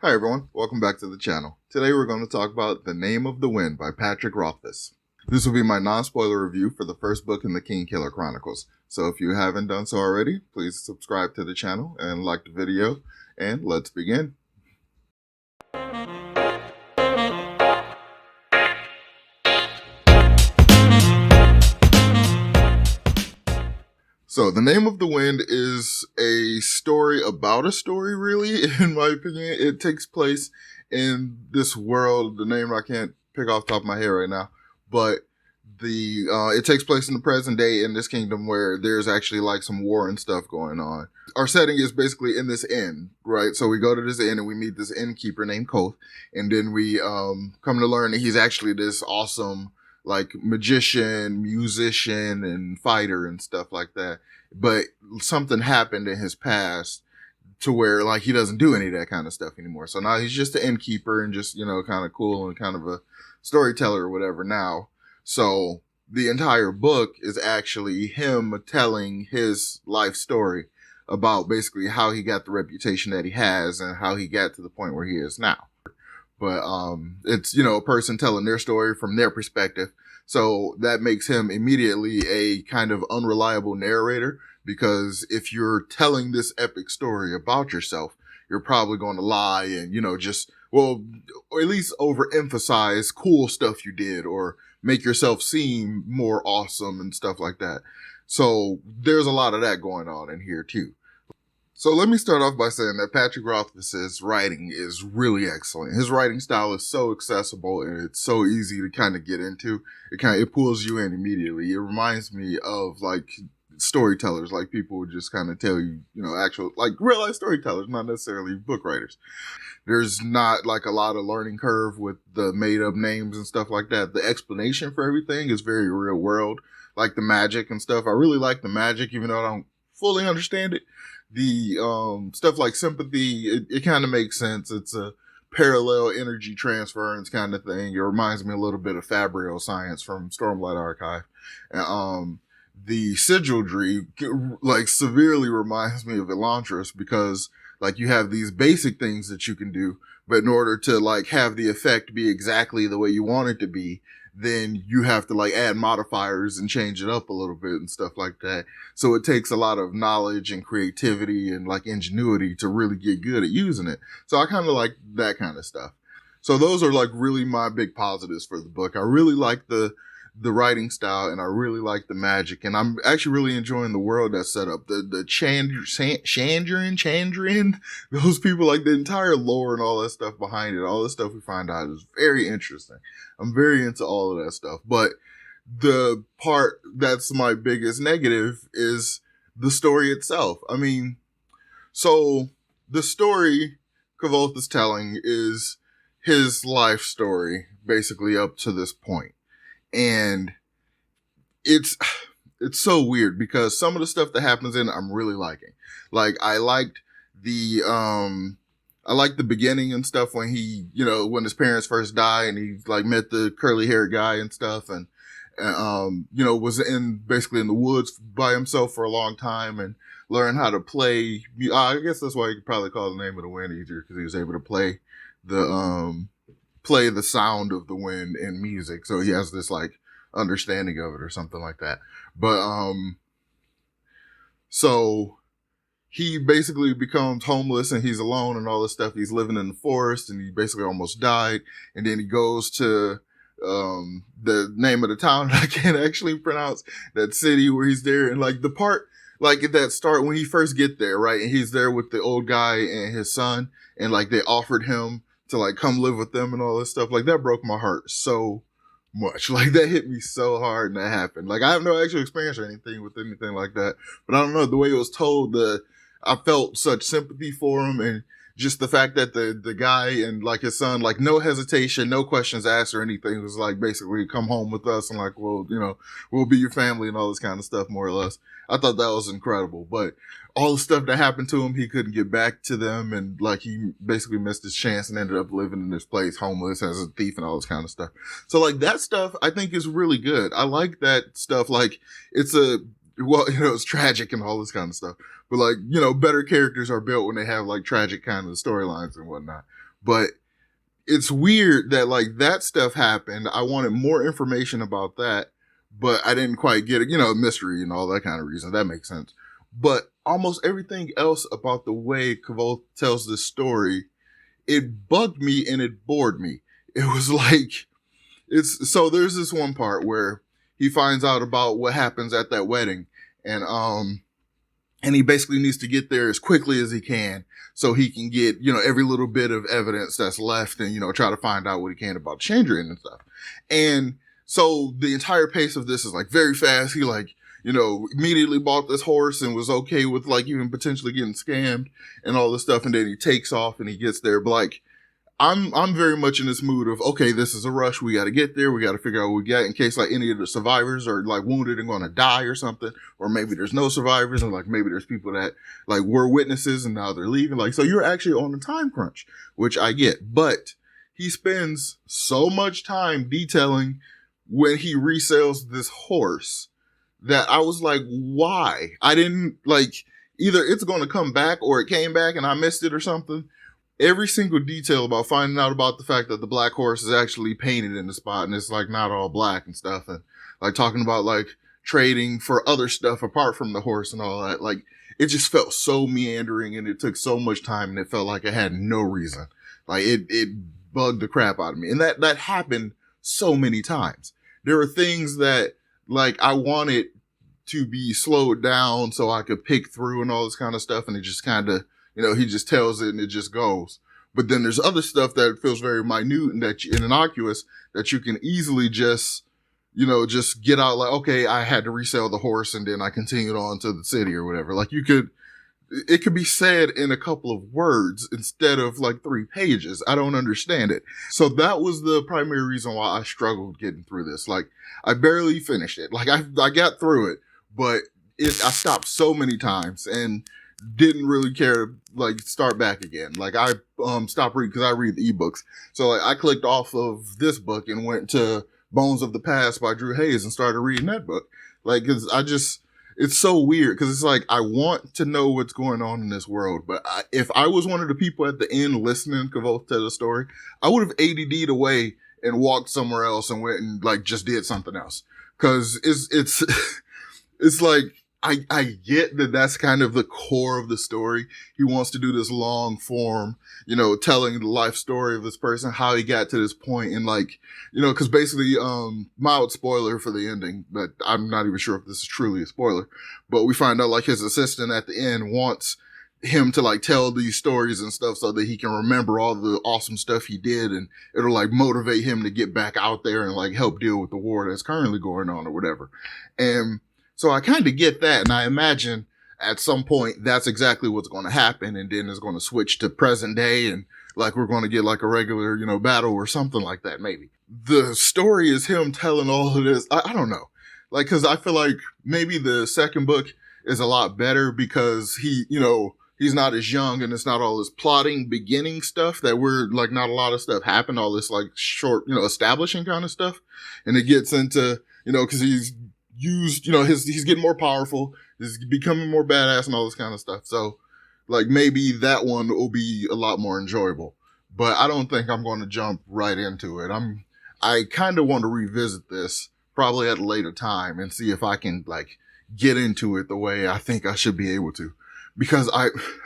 Hi everyone, welcome back to the channel. Today we're going to talk about The Name of the Wind by Patrick Rothfuss. This will be my non-spoiler review for the first book in the Kingkiller Chronicles. So if you haven't done so already, please subscribe to the channel and like the video, and let's begin. So, The Name of the Wind is a story about a story, really, in my opinion. It takes place in this world, the name I can't pick off the top of my head right now, but it takes place in the present day in this kingdom where there's actually like some war and stuff going on. Our setting is basically in this inn, right? So we go to this inn and we meet this innkeeper named Koth, and then we come to learn that he's actually this awesome like magician, musician, and fighter and stuff like that. But something happened in his past to where like he doesn't do any of that kind of stuff anymore. So now he's just an innkeeper and just, kind of cool and kind of a storyteller or whatever now. So the entire book is actually him telling his life story about basically how he got the reputation that he has and how he got to the point where he is now. But it's, a person telling their story from their perspective. So that makes him immediately a kind of unreliable narrator, because if you're telling this epic story about yourself, you're probably going to lie and, or at least overemphasize cool stuff you did or make yourself seem more awesome and stuff like that. So there's a lot of that going on in here too. So let me start off by saying that Patrick Rothfuss's writing is really excellent. His writing style is so accessible and it's so easy to kind of get into. It pulls you in immediately. It reminds me of like storytellers, like people would just kind of tell you, actual like real life storytellers, not necessarily book writers. There's not like a lot of learning curve with the made up names and stuff like that. The explanation for everything is very real world, like the magic and stuff. I really like the magic, even though I don't fully understand it. The stuff like sympathy, it kind of makes sense. It's a parallel energy transference kind of thing. It reminds me a little bit of Fabrial science from Stormlight Archive. And the sigildry like severely reminds me of Elantris, because like you have these basic things that you can do, but in order to like have the effect be exactly the way you want it to be, then you have to like add modifiers and change it up a little bit and stuff like that. So it takes a lot of knowledge and creativity and like ingenuity to really get good at using it. So I kind of like that kind of stuff. So those are like really my big positives for the book. I really like the writing style, and I really like the magic, and I'm actually really enjoying the world that's set up. The Chandrian, those people, like the entire lore and all that stuff behind it, all the stuff we find out is very interesting. I'm very into all of that stuff, but the part that's my biggest negative is the story itself. I mean, so the story Kavoth is telling is his life story, basically up to this point. And it's so weird because some of the stuff that happens in it, I'm really liking. Like I liked the beginning and stuff when he, when his parents first die and he like met the curly haired guy and stuff, and was basically in the woods by himself for a long time and learned how to play. I guess that's why you could probably call The Name of the Wind easier, because he was able to play the sound of the wind in music. So he has this like understanding of it or something like that. But, so he basically becomes homeless and he's alone and all this stuff. He's living in the forest and he basically almost died. And then he goes to, the name of the town I can't actually pronounce, that city where he's there. And like the part, like at that start when he first get there, right? And he's there with the old guy and his son, and like they offered him to like come live with them and all this stuff. Like that broke my heart so much. Like that hit me so hard and that happened. Like I have no actual experience or anything with anything like that, but I don't know, the way it was told, I felt such sympathy for him, and just the fact that the guy and like his son, like no hesitation, no questions asked or anything, it was like basically come home with us and like, well, we'll be your family and all this kind of stuff, more or less. I thought that was incredible. But all the stuff that happened to him, he couldn't get back to them, and like he basically missed his chance and ended up living in this place homeless as a thief and all this kind of stuff. So like that stuff I think is really good. I like that stuff. Like it's well, it's tragic and all this kind of stuff. But like, better characters are built when they have like tragic kind of storylines and whatnot. But it's weird that like that stuff happened. I wanted more information about that, but I didn't quite get it, mystery and all that kind of reason. That makes sense. But almost everything else about the way Kavoth tells this story, it bugged me and it bored me. It was like, so there's this one part where he finds out about what happens at that wedding, and he basically needs to get there as quickly as he can so he can get, every little bit of evidence that's left and, try to find out what he can about Chandrian and stuff. And so the entire pace of this is like very fast. He like, immediately bought this horse and was okay with like even potentially getting scammed and all this stuff. And then he takes off and he gets there. But like, I'm very much in this mood of, okay, this is a rush. We got to get there. We got to figure out what we got in case like any of the survivors are like wounded and going to die or something. Or maybe there's no survivors and like maybe there's people that like were witnesses and now they're leaving. Like, so you're actually on a time crunch, which I get. But he spends so much time detailing when he resells this horse that I was like, why? I didn't like either it's going to come back or it came back and I missed it or something. Every single detail about finding out about the fact that the black horse is actually painted in the spot and it's like not all black and stuff, and like talking about like trading for other stuff apart from the horse and all that. Like it just felt so meandering and it took so much time and it felt like it had no reason. Like it bugged the crap out of me. And that happened so many times. There were things that like I wanted to be slowed down so I could pick through and all this kind of stuff. And it just kind of, he just tells it and it just goes. But then there's other stuff that feels very minute and and innocuous that you can easily just, just get out like, okay, I had to resell the horse and then I continued on to the city or whatever. Like it could be said in a couple of words instead of like 3 pages. I don't understand it. So that was the primary reason why I struggled getting through this. Like I barely finished it. Like I got through it, but I stopped so many times and didn't really care to like start back again. Like I stopped reading because I read the ebooks. So like I clicked off of this book and went to Bones of the Past by Drew Hayes and started reading that book. Like, cause it's so weird because it's like, I want to know what's going on in this world. But if I was one of the people at the end listening to Kavoth tell the story, I would have ADD'd away and walked somewhere else and went and like just did something else. Cause it's, it's like, I get that that's kind of the core of the story. He wants to do this long form, telling the life story of this person, how he got to this point and like, cause basically, mild spoiler for the ending, but I'm not even sure if this is truly a spoiler, but we find out like his assistant at the end wants him to like tell these stories and stuff so that he can remember all the awesome stuff he did and it'll like motivate him to get back out there and like help deal with the war that's currently going on or whatever. And so I kind of get that. And I imagine at some point that's exactly what's going to happen. And then it's going to switch to present day and like we're going to get like a regular, battle or something like that. Maybe the story is him telling all of this. I don't know. Like, cause I feel like maybe the second book is a lot better because he's not as young and it's not all this plotting beginning stuff that we're like, not a lot of stuff happened, all this like short, establishing kind of stuff. And it gets into, cause he's used, he's getting more powerful, he's becoming more badass and all this kind of stuff. So like maybe that one will be a lot more enjoyable, but I don't think I'm going to jump right into it. I kind of want to revisit this probably at a later time and see if I can like get into it the way I think I should be able to, because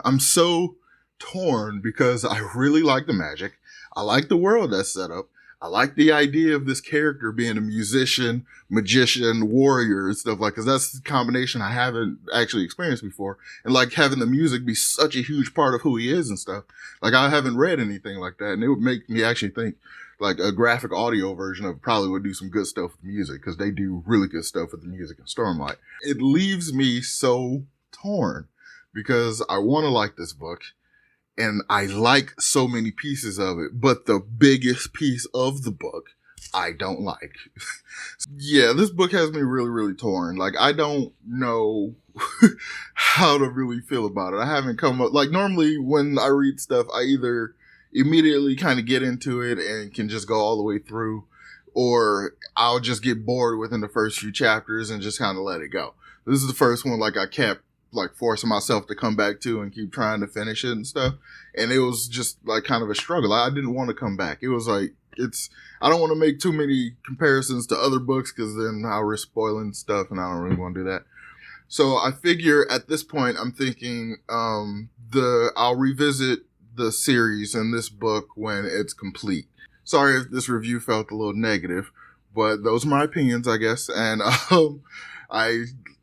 I'm so torn because I really like the magic. I like the world that's set up. I like the idea of this character being a musician, magician, warrior and stuff like, cause that's the combination I haven't actually experienced before. And like having the music be such a huge part of who he is and stuff. Like I haven't read anything like that. And it would make me actually think like a graphic audio version of it probably would do some good stuff with music cause they do really good stuff with the music in Stormlight. It leaves me so torn because I want to like this book. And I like so many pieces of it, but the biggest piece of the book, I don't like. Yeah, this book has me really, really torn. Like, I don't know how to really feel about it. I haven't come up, like, normally when I read stuff, I either immediately kind of get into it and can just go all the way through, or I'll just get bored within the first few chapters and just kind of let it go. This is the first one like I kept like forcing myself to come back to and keep trying to finish it and stuff. And it was just like kind of a struggle. I didn't want to come back. It was like, I don't want to make too many comparisons to other books because then I'll risk spoiling stuff and I don't really want to do that. So I figure at this point, I'm thinking, I'll revisit the series and this book when it's complete. Sorry if this review felt a little negative, but those are my opinions, I guess. And,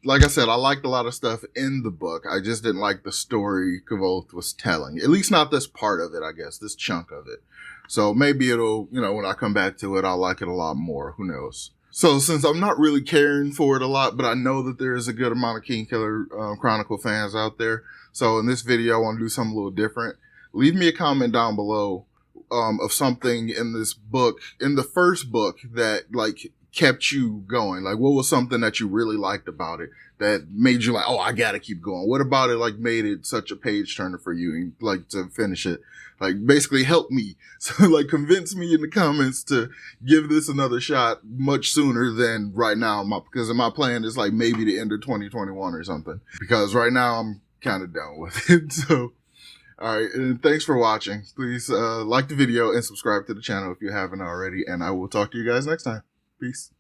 like I said, I liked a lot of stuff in the book. I just didn't like the story Kavoth was telling. At least not this part of it, I guess, this chunk of it. So maybe it'll, when I come back to it, I'll like it a lot more. Who knows? So since I'm not really caring for it a lot, but I know that there is a good amount of Kingkiller Chronicle fans out there. So in this video, I want to do something a little different. Leave me a comment down below of something in this book, in the first book, that like kept you going. Like, what was something that you really liked about it that made you like, oh, I gotta keep going? What about it like made it such a page turner for you and like to finish it? Like, basically help me. So like convince me in the comments to give this another shot much sooner than right now. Because my plan is like maybe the end of 2021 or something. Because right now I'm kind of done with it. So, all right. And thanks for watching. Please like the video and subscribe to the channel if you haven't already. And I will talk to you guys next time. Peace.